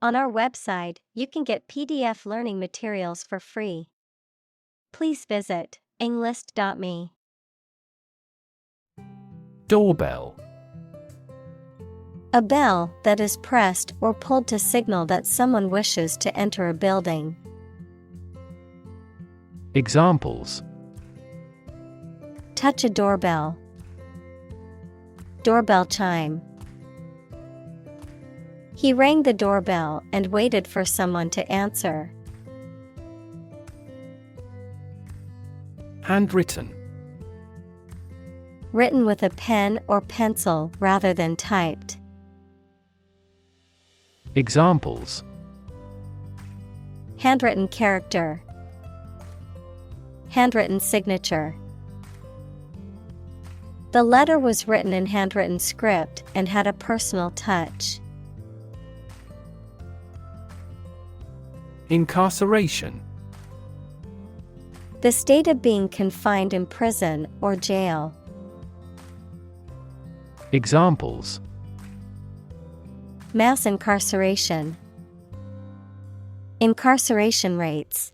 On our website, you can get PDF learning materials for free. Please visit englist.me. Doorbell. A bell that is pressed or pulled to signal that someone wishes to enter a building. Examples: Touch a doorbell. Doorbell chime. He rang the doorbell and waited for someone to answer. Handwritten. Written with a pen or pencil rather than typed. Examples: Handwritten character. Handwritten signature. The letter was written in handwritten script and had a personal touch. Incarceration. The state of being confined in prison or jail. Examples: Mass incarceration. Incarceration rates.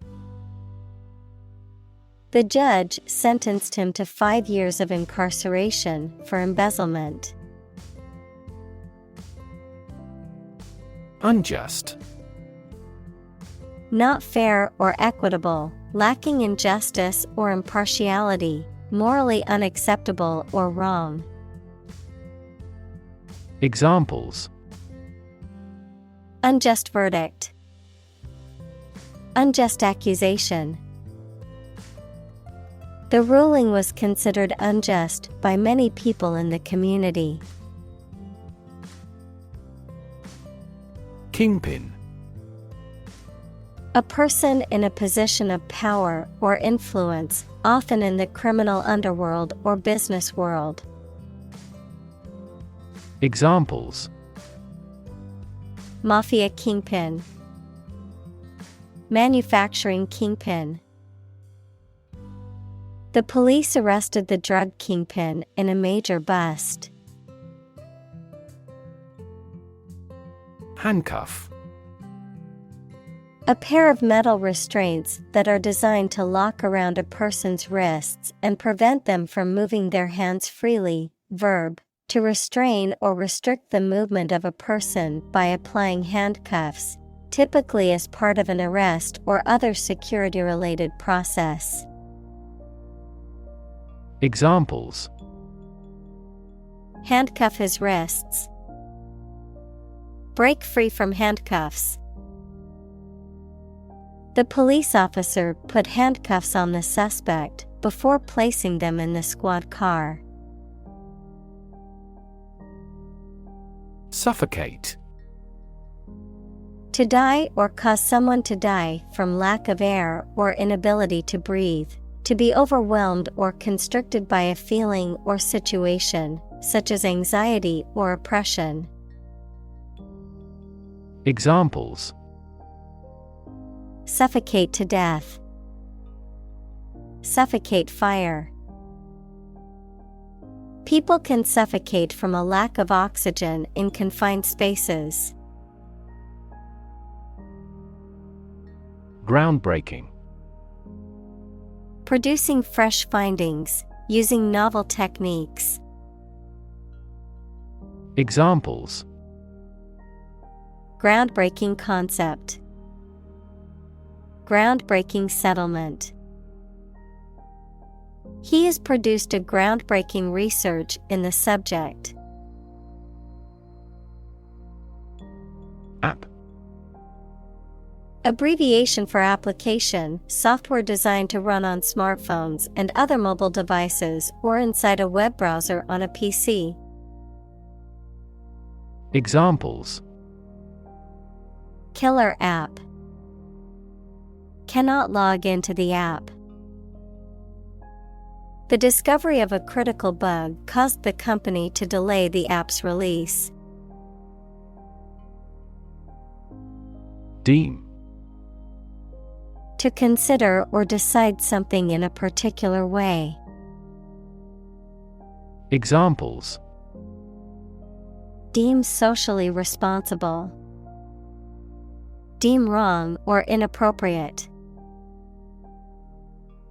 The judge sentenced him to 5 years of incarceration for embezzlement. Unjust. Not fair or equitable, lacking in justice or impartiality, morally unacceptable or wrong. Examples: Unjust verdict. Unjust accusation. The ruling was considered unjust by many people in the community. Kingpin. A person in a position of power or influence, often in the criminal underworld or business world. Examples: Mafia kingpin. Manufacturing kingpin. The police arrested the drug kingpin in a major bust. Handcuff. A pair of metal restraints that are designed to lock around a person's wrists and prevent them from moving their hands freely. Verb: to restrain or restrict the movement of a person by applying handcuffs, typically as part of an arrest or other security-related process. Examples: Handcuff his wrists. Break free from handcuffs. The police officer put handcuffs on the suspect before placing them in the squad car. Suffocate. To die or cause someone to die from lack of air or inability to breathe. To be overwhelmed or constricted by a feeling or situation, such as anxiety or oppression. Examples: Suffocate to death. Suffocate fire. People can suffocate from a lack of oxygen in confined spaces. Groundbreaking. Producing fresh findings, using novel techniques. Examples: Groundbreaking concept. Groundbreaking settlement. He has produced a groundbreaking research in the subject. App. Abbreviation for application, software designed to run on smartphones and other mobile devices or inside a web browser on a PC. Examples: Killer app. Cannot log into the app. The discovery of a critical bug caused the company to delay the app's release. Deem. To consider or decide something in a particular way. Examples: Deem socially responsible. deem wrong or inappropriate.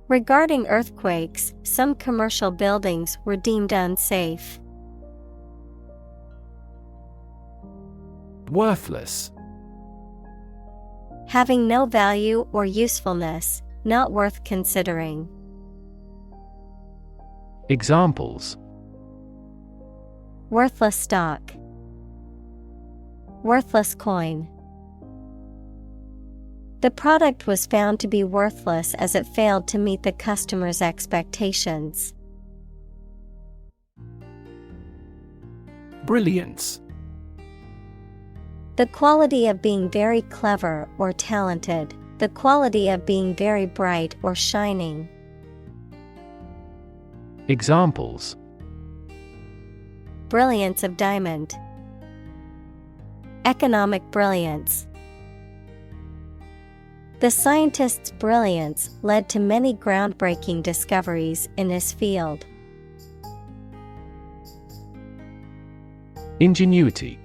Regarding earthquakes, some commercial buildings were deemed unsafe. Worthless. Having no value or usefulness, not worth considering. Examples: Worthless stock. Worthless coin. The product was found to be worthless as it failed to meet the customer's expectations. Brilliance. The quality of being very clever or talented, the quality of being very bright or shining. Examples: Brilliance of diamond. Economic brilliance. The scientist's brilliance led to many groundbreaking discoveries in his field. Ingenuity.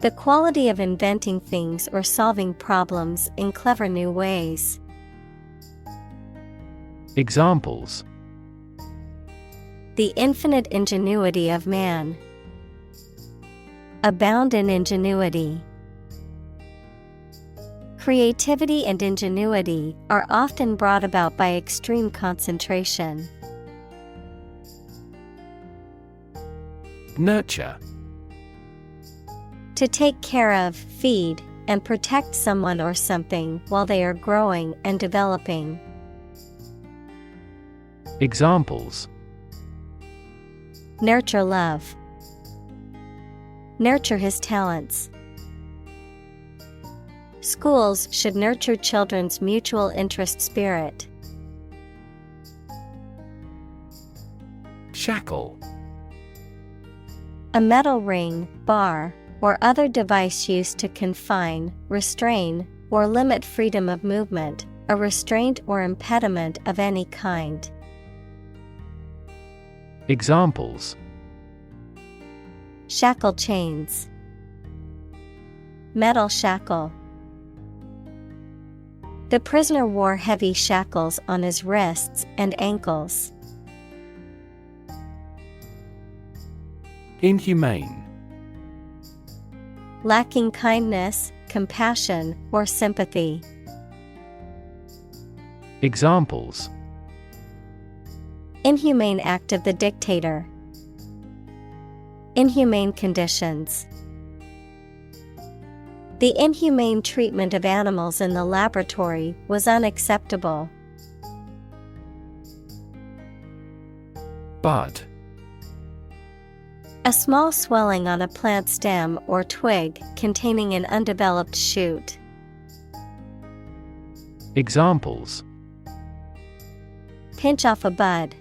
The quality of inventing things or solving problems in clever new ways. Examples: The infinite ingenuity of man. Abound in ingenuity. Creativity and ingenuity are often brought about by extreme concentration. Nurture. To take care of, feed, and protect someone or something while they are growing and developing. Examples: Nurture love. Nurture his talents. Schools should nurture children's mutual interest spirit. Shackle. A metal ring, bar, or other device used to confine, restrain, or limit freedom of movement, a restraint or impediment of any kind. Examples: Shackle chains. Metal shackle. The prisoner wore heavy shackles on his wrists and ankles. Inhumane. Lacking kindness, compassion, or sympathy. Examples: Inhumane act of the dictator. Inhumane conditions. The inhumane treatment of animals in the laboratory was unacceptable. Bud. A small swelling on a plant stem or twig containing an undeveloped shoot. Examples: Pinch off a bud.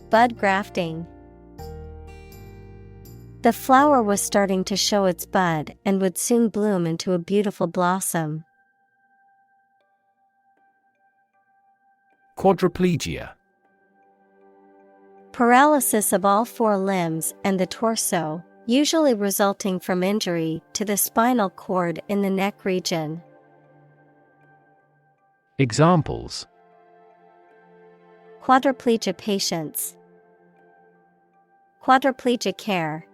Bud grafting. The flower was starting to show its bud and would soon bloom into a beautiful blossom. Quadriplegia. Paralysis of all four limbs and the torso, usually resulting from injury to the spinal cord in the neck region. Examples: Quadriplegia patients. Quadriplegia care.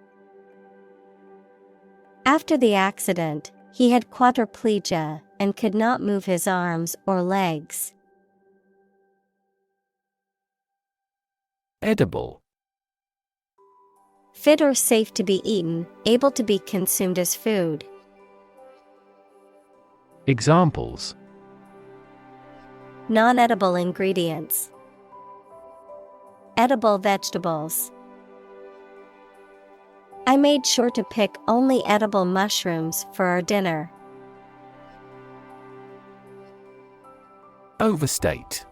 After the accident, he had quadriplegia and could not move his arms or legs. Edible. Fit or safe to be eaten, able to be consumed as food. Examples: Non-edible ingredients. Edible vegetables. I made sure to pick only edible mushrooms for our dinner. Overstate.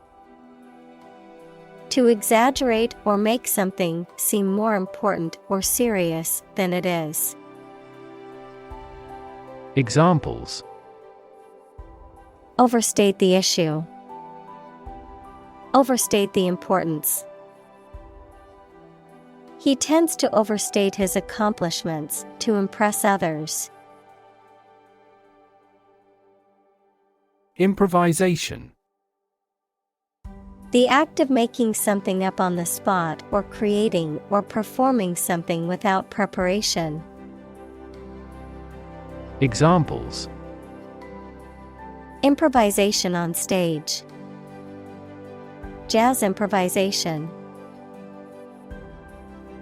To exaggerate or make something seem more important or serious than it is. Examples: Overstate the issue. Overstate the importance. He tends to overstate his accomplishments to impress others. Improvisation. The act of making something up on the spot or creating or performing something without preparation. Examples: Improvisation on stage. Jazz improvisation.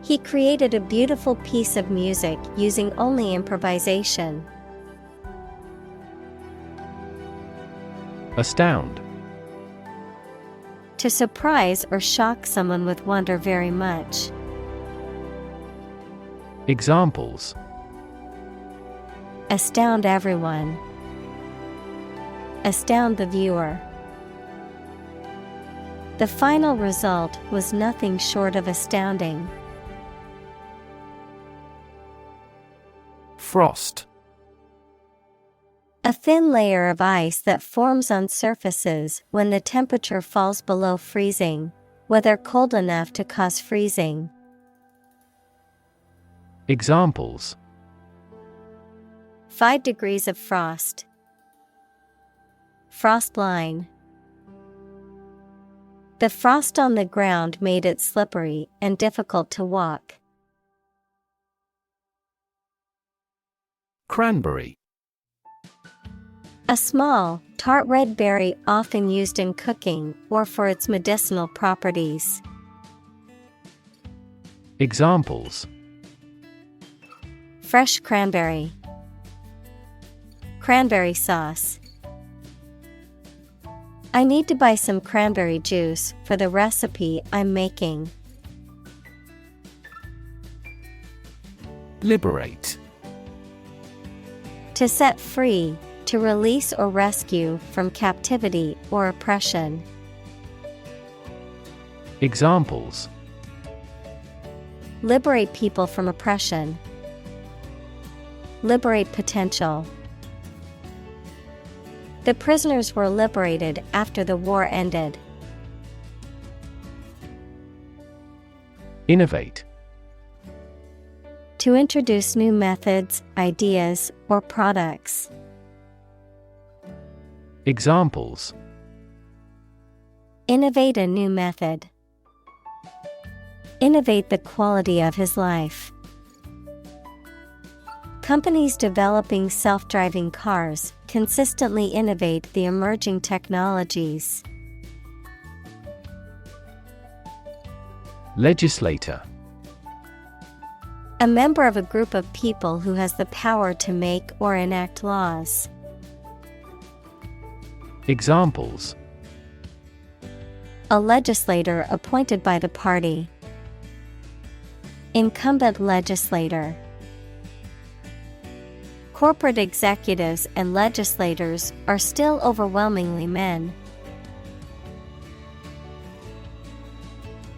He created a beautiful piece of music using only improvisation. Astound. To surprise or shock someone with wonder very much. Examples: Astound everyone. Astound the viewer. The final result was nothing short of astounding. Frost. A thin layer of ice that forms on surfaces when the temperature falls below freezing, whether cold enough to cause freezing. Examples: 5 degrees of frost. Frost line. The frost on the ground made it slippery and difficult to walk. Cranberry. A small, tart red berry often used in cooking or for its medicinal properties. Examples: Fresh cranberry. Cranberry sauce. I need to buy some cranberry juice for the recipe I'm making. Liberate. To set free, to release or rescue from captivity or oppression. Examples: Liberate people from oppression. Liberate potential. The prisoners were liberated after the war ended. Innovate. To introduce new methods, ideas, or products. Examples: Innovate a new method. Innovate the quality of his life. Companies developing self-driving cars consistently innovate the emerging technologies. Legislator. A member of a group of people who has the power to make or enact laws. Examples: A legislator appointed by the party. Incumbent legislator. Corporate executives and legislators are still overwhelmingly men.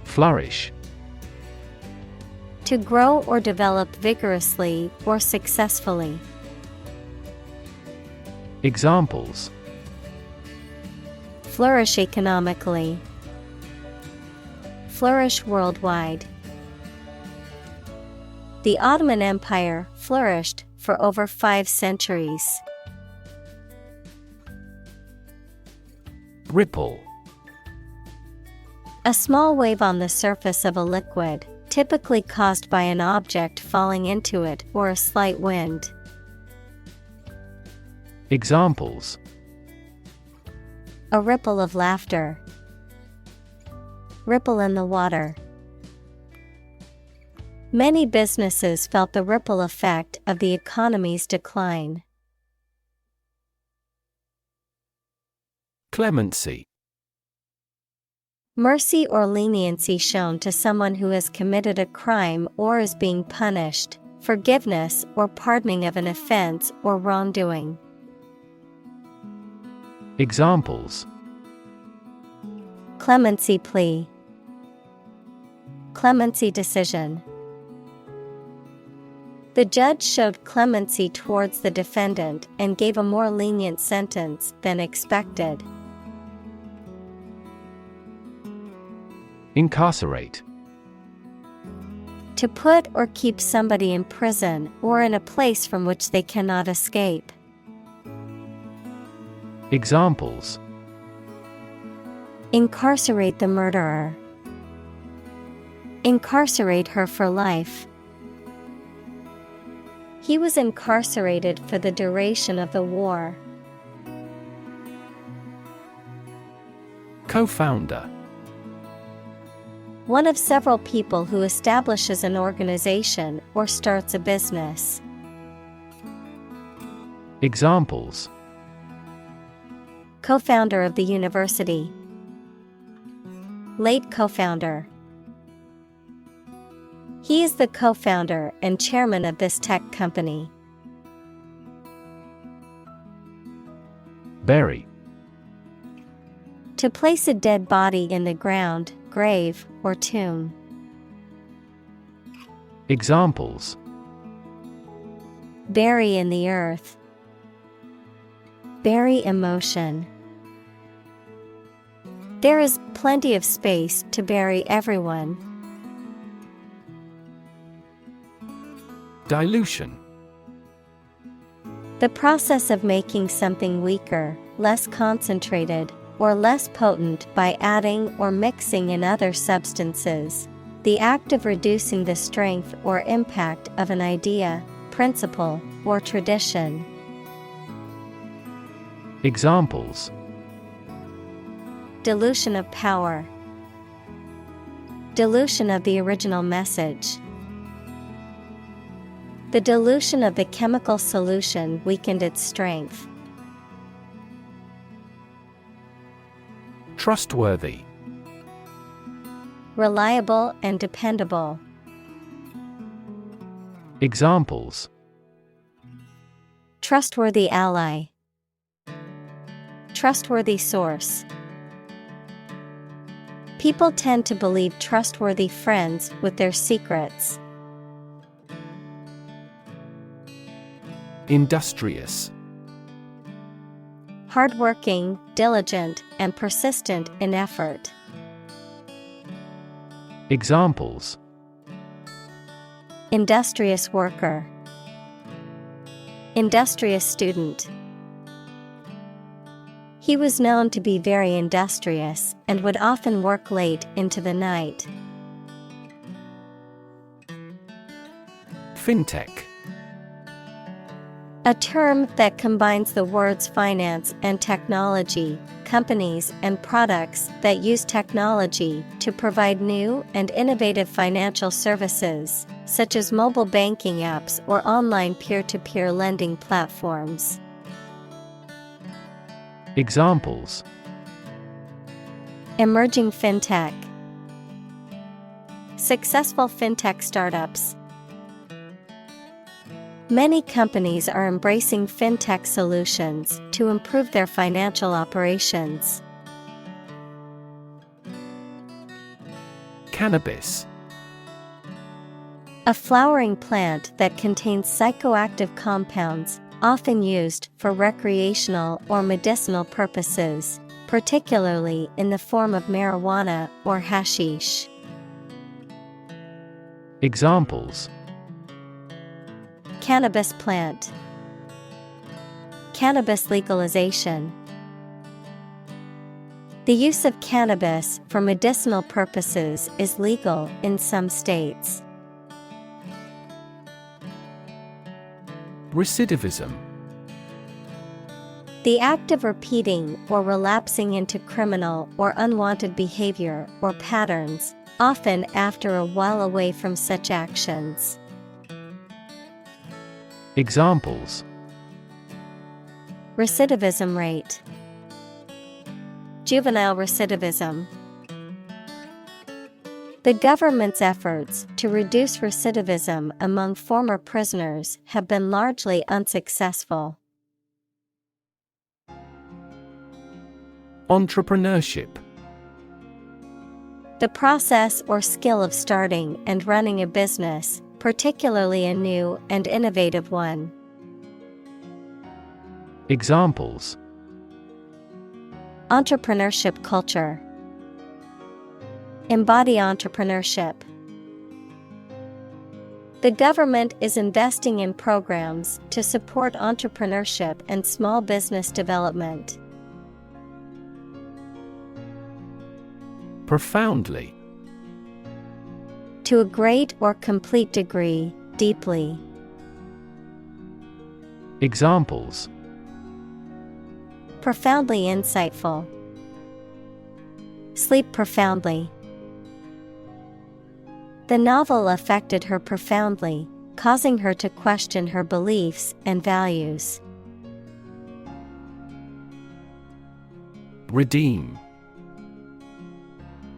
Flourish. To grow or develop vigorously or successfully. Examples: Flourish economically. Flourish worldwide. The Ottoman Empire flourished for over 5 centuries. Ripple. A small wave on the surface of a liquid, typically caused by an object falling into it or a slight wind. Examples: A ripple of laughter. Ripple in the water. Many businesses felt the ripple effect of the economy's decline. Clemency. Mercy or leniency shown to someone who has committed a crime or is being punished, forgiveness or pardoning of an offense or wrongdoing. Examples: Clemency plea. Clemency decision. The judge showed clemency towards the defendant and gave a more lenient sentence than expected. Incarcerate. To put or keep somebody in prison or in a place from which they cannot escape. Examples: incarcerate the murderer. Incarcerate her for life. He was incarcerated for the duration of the war. Co-founder. One of several people who establishes an organization or starts a business. Examples: Co-founder of the university. Late co-founder. He is the co-founder and chairman of this tech company. Bury. To place a dead body in the ground, grave, or tomb. Examples: Bury in the earth. Bury emotion. There is plenty of space to bury everyone. Dilution. The process of making something weaker, less concentrated, or less potent by adding or mixing in other substances. The act of reducing the strength or impact of an idea, principle, or tradition. Examples: Dilution of power. Dilution of the original message. The dilution of the chemical solution weakened its strength. Trustworthy. Reliable and dependable. Examples: Trustworthy ally. Trustworthy source. People tend to believe trustworthy friends with their secrets. Industrious. Hardworking, diligent, and persistent in effort. Examples: Industrious worker. Industrious student. He was known to be very industrious and would often work late into the night. Fintech. A term that combines the words finance and technology, companies and products that use technology to provide new and innovative financial services, such as mobile banking apps or online peer-to-peer lending platforms. Examples: Emerging fintech. Successful fintech startups. Many companies are embracing fintech solutions to improve their financial operations. Cannabis. A flowering plant that contains psychoactive compounds, often used for recreational or medicinal purposes, particularly in the form of marijuana or hashish. Examples: Cannabis plant. Cannabis legalization. The use of cannabis for medicinal purposes is legal in some states. Recidivism. The act of repeating or relapsing into criminal or unwanted behavior or patterns, often after a while away from such actions. Examples: Recidivism rate. Juvenile recidivism. The government's efforts to reduce recidivism among former prisoners have been largely unsuccessful. Entrepreneurship. The process or skill of starting and running a business, particularly a new and innovative one. Examples: Entrepreneurship culture. Embody entrepreneurship. The government is investing in programs to support entrepreneurship and small business development. Profoundly. To a great or complete degree, deeply. Examples: Profoundly insightful. Sleep profoundly. The novel affected her profoundly, causing her to question her beliefs and values. Redeem.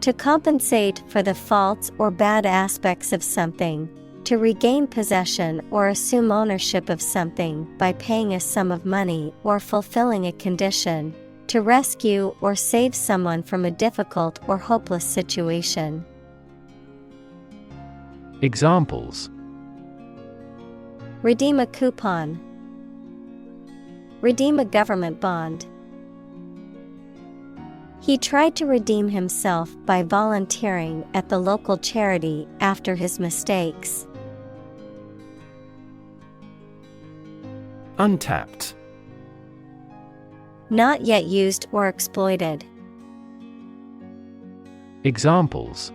To compensate for the faults or bad aspects of something, to regain possession or assume ownership of something by paying a sum of money or fulfilling a condition, to rescue or save someone from a difficult or hopeless situation. Examples: Redeem a coupon. Redeem a government bond. He tried to redeem himself by volunteering at the local charity after his mistakes. Untapped. Not yet used or exploited. Examples: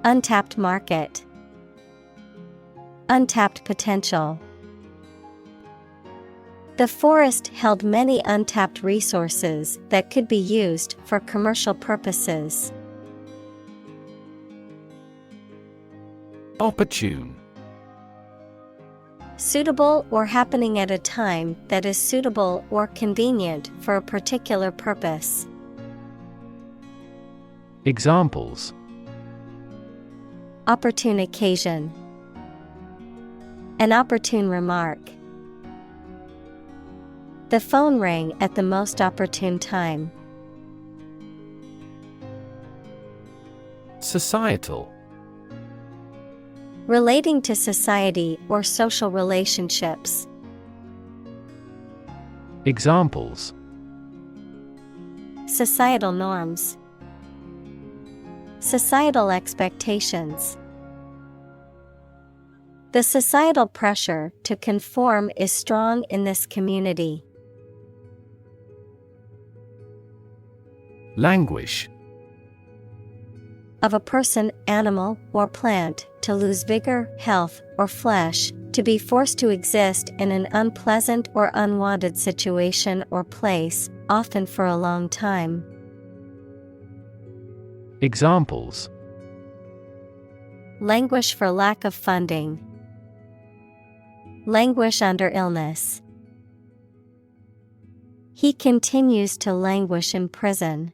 Untapped market. Untapped potential. The forest held many untapped resources that could be used for commercial purposes. Opportune. Suitable or happening at a time that is suitable or convenient for a particular purpose. Examples: Opportune occasion. An opportune remark. The phone rang at the most opportune time. Societal. Relating to society or social relationships. Examples: Societal norms. Societal expectations. The societal pressure to conform is strong in this community. Languish. Of a person, animal, or plant, to lose vigor, health, or flesh, to be forced to exist in an unpleasant or unwanted situation or place, often for a long time. Examples: Languish for lack of funding. Languish under illness. He continues to languish in prison.